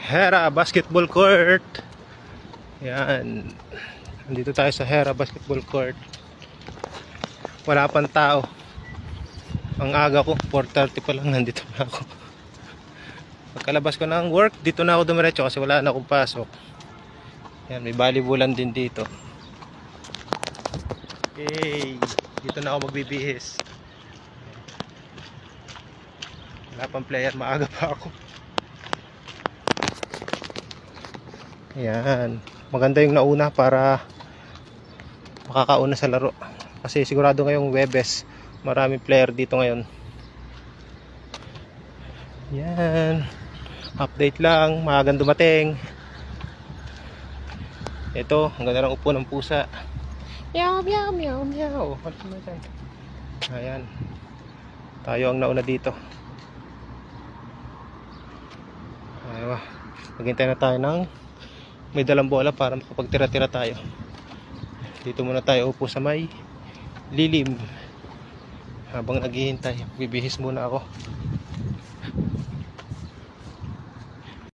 Hera Basketball Court. Yan. Nandito tayo sa Hera Basketball Court. Wala pang tao. Ang aga ko, 4:30 pa lang nandito na ako. Pagkalabas ko ng work, dito na ako dumiretso kasi wala na akong pasok. Yan, may volleyballan din dito. Okay, dito na ako magbibihis. Wala pang player, maaga pa ako. Yan, maganda yung nauna para makakauna sa laro. Kasi sigurado ngayong Webes, maraming player dito ngayon. Yan, update lang, maagang dumating. Ito, ang ganda ng upo ng pusa. Meow, meow, meow, meow. Ayan, tayo ang nauna dito. Aywa, maghintay na tayo ng may dalang bola para makapagtira-tira tayo. Dito muna tayo upo sa may lilim habang naghihintay. Bibihis muna ako.